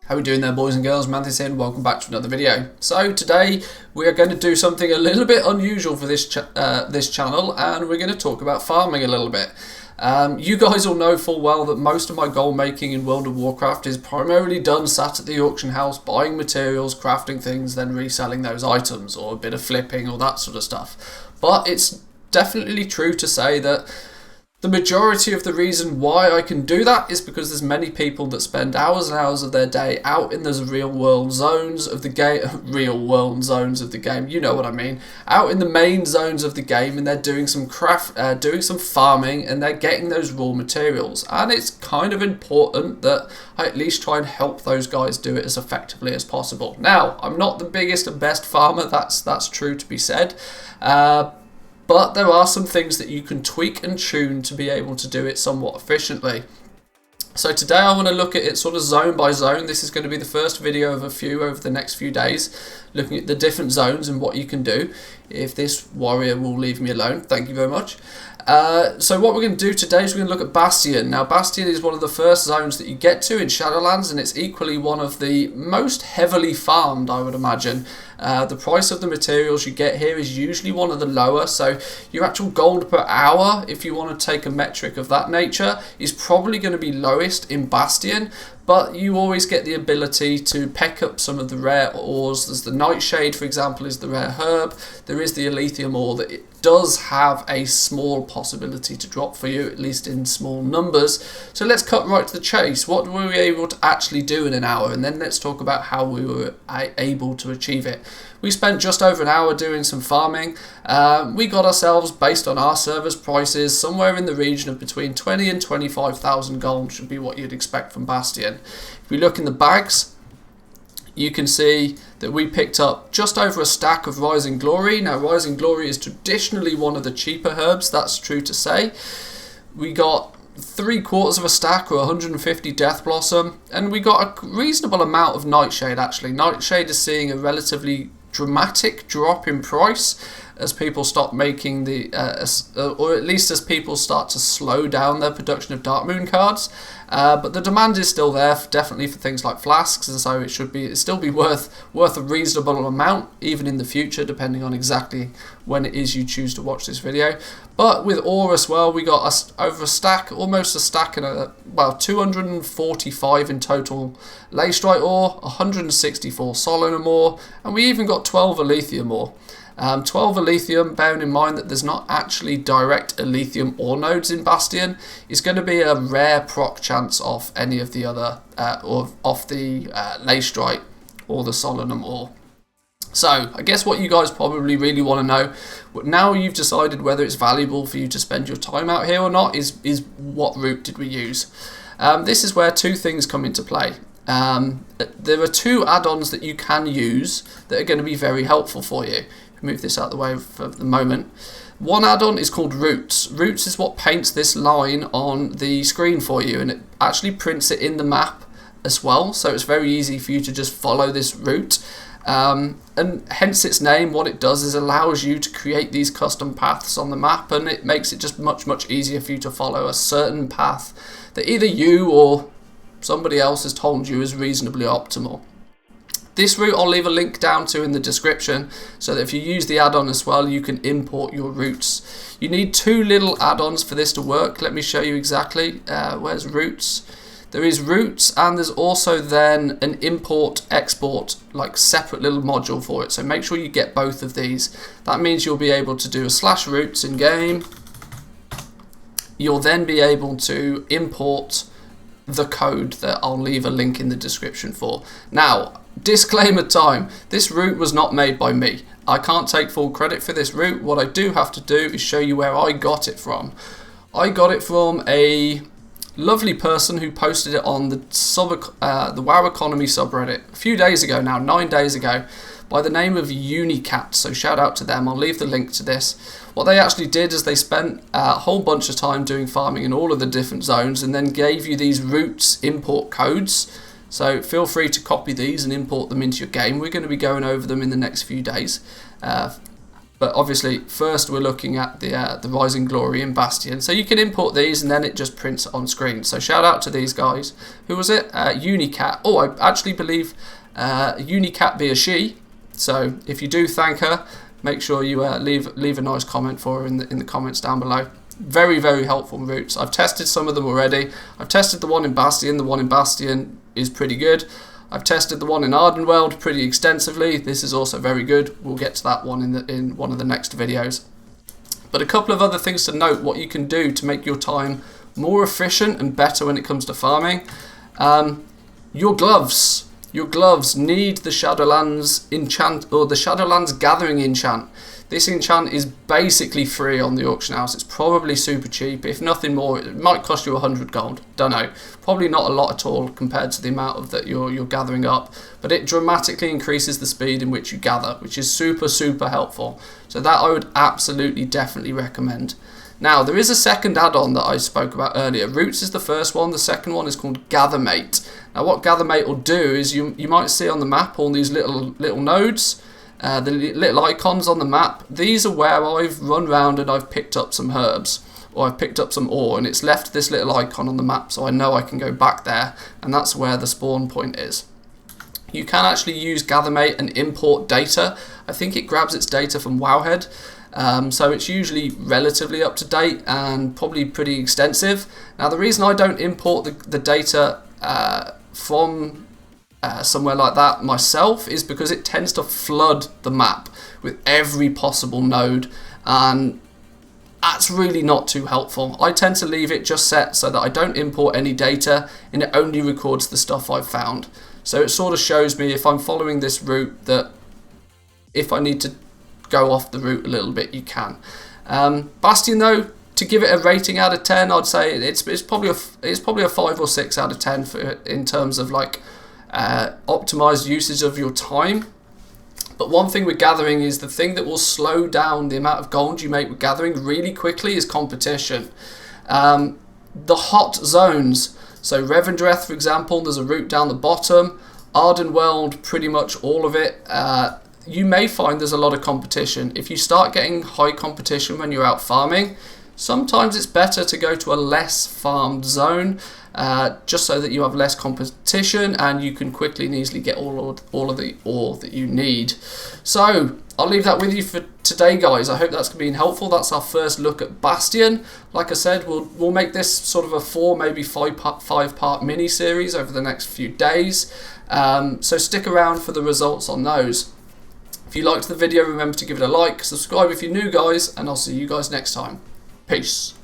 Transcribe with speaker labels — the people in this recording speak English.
Speaker 1: How are we doing there, boys and girls? Manthis here and welcome back to another video. So today we are going to do something a little bit unusual for this channel, and we're going to talk about farming a little bit. You guys all know full well that most of my gold making in World of Warcraft is primarily done sat at the auction house, buying materials, crafting things, then reselling those items, or a bit of flipping or that sort of stuff. But it's definitely true to say that the majority of the reason why I can do that is because there's many people that spend hours and hours of their day out in those real world zones of the game, you know what I mean, out in the main zones of the game, and they're doing some doing some farming, and they're getting those raw materials. And it's kind of important that I at least try and help those guys do it as effectively as possible. Now, I'm not the biggest and best farmer, that's true to be said. But there are some things that you can tweak and tune to be able to do it somewhat efficiently. So today I want to look at it sort of zone by zone. This is going to be the first video of a few over the next few days, looking at the different zones and what you can do. If this warrior will leave me alone, thank you very much. So what we're going to do today is we're going to look at Bastion. Now Bastion is one of the first zones that you get to in Shadowlands, and it's equally one of the most heavily farmed, I would imagine. The price of the materials you get here is usually one of the lower, so your actual gold per hour, if you want to take a metric of that nature, is probably going to be lowest in Bastion. But you always get the ability to pick up some of the rare ores. There's the Nightshade, for example, is the rare herb. There is the Elithium ore that it does have a small possibility to drop for you, at least in small numbers. So let's cut right to the chase. What were we able to actually do in an hour? And then let's talk about how we were able to achieve it. We spent just over an hour doing some farming. We got ourselves, based on our server's prices, somewhere in the region of between 20 and 25,000 gold should be what you'd expect from Bastion. If we look in the bags, you can see that we picked up just over a stack of Rising Glory. Now, Rising Glory is traditionally one of the cheaper herbs, that's true to say. We got 3/4 of a stack, or 150 Death Blossom, and we got a reasonable amount of Nightshade actually. Nightshade is seeing a relatively dramatic drop in price as people stop making the, or at least as people start to slow down their production of Dark Moon cards. But the demand is still there, definitely for things like flasks, and so it still be worth a reasonable amount, even in the future, depending on exactly when it is you choose to watch this video. But with ore as well, we got over a stack, almost a stack, and 245 in total Leystrite ore, 164 Solenium ore, and we even got 12 Elithium ore. 12 Elithium, bearing in mind that there's not actually direct Elithium ore nodes in Bastion, is going to be a rare proc chance off any of the other, or off the Leystrite or the Solenium ore. So, I guess what you guys probably really want to know, now you've decided whether it's valuable for you to spend your time out here or not, is what route did we use? This is where two things come into play. There are two add-ons that you can use that are going to be very helpful for you. Move this out of the way for the moment. One add-on is called Roots. Roots is what paints this line on the screen for you, and it actually prints it in the map as well, so it's very easy for you to just follow this route. And hence its name. What it does is allows you to create these custom paths on the map, and it makes it just much easier for you to follow a certain path that either you or somebody else has told you is reasonably optimal. This route I'll leave a link down to in the description, so that if you use the add-on as well, you can import your routes. You need two little add-ons for this to work. Let me show you exactly. Where's routes? There is routes, and there's also then an import-export, like separate little module for it. So make sure you get both of these. That means you'll be able to do a /routes in game. You'll then be able to import the code that I'll leave a link in the description for. Now, disclaimer time, this route was not made by me. I can't take full credit for this route. What I do have to do is show you where I got it from. I got it from a lovely person who posted it on the WoW Economy subreddit a few days ago now, 9 days ago, by the name of Unicat, so shout out to them. I'll leave the link to this. What they actually did is they spent a whole bunch of time doing farming in all of the different zones, and then gave you these routes import codes. So feel free to copy these and import them into your game. We're going to be going over them in the next few days. But obviously, first we're looking at the Rising Glory and Bastion. So you can import these and then it just prints on screen. So shout out to these guys. Who was it? Unicat. Oh, I actually believe Unicat be a she. So if you do thank her, make sure you leave a nice comment for her in the comments down below. Very, very helpful routes. I've tested some of them already. I've tested the one in Bastion. The one in Bastion is pretty good. I've tested the one in Ardenweld pretty extensively. This is also very good. We'll get to that one in one of the next videos. But a couple of other things to note, what you can do to make your time more efficient and better when it comes to farming. Your gloves. Your gloves need the Shadowlands enchant, or the Shadowlands Gathering enchant. This enchant is basically free on the auction house. It's probably super cheap. If nothing more, it might cost you 100 gold. Don't know. Probably not a lot at all compared to the amount of that you're gathering up. But it dramatically increases the speed in which you gather, which is super, super helpful. So that I would absolutely, definitely recommend. Now, there is a second add-on that I spoke about earlier. Roots is the first one. The second one is called Gathermate. Now, what Gathermate will do is you might see on the map all these little nodes. The little icons on the map, these are where I've run around and I've picked up some herbs, or I've picked up some ore, and it's left this little icon on the map, so I know I can go back there, and that's where the spawn point is. You can actually use Gathermate and import data. I think it grabs its data from Wowhead, so it's usually relatively up to date and probably pretty extensive. Now, the reason I don't import the data from somewhere like that myself is because it tends to flood the map with every possible node, and that's really not too helpful. I tend to leave it just set so that I don't import any data and it only records the stuff I've found. So it sort of shows me if I'm following this route that if I need to go off the route a little bit, you can. Bastion though, to give it a rating out of 10, I'd say it's probably a 5 or 6 out of 10 in terms of like optimized usage of your time. But one thing with gathering is the thing that will slow down the amount of gold you make with gathering really quickly is competition. The hot zones, so Revendreth for example, there's a route down the bottom. Ardenweld, pretty much all of it, you may find there's a lot of competition. If you start getting high competition when you're out farming, sometimes it's better to go to a less farmed zone, just so that you have less competition and you can quickly and easily get all of the ore that you need. So I'll leave that with you for today, guys. I hope that's been helpful. That's our first look at Bastion. Like I said, we'll make this sort of a 4, maybe 5-part mini series over the next few days. So stick around for the results on those. If you liked the video, remember to give it a like, subscribe if you're new, guys, and I'll see you guys next time. Peace.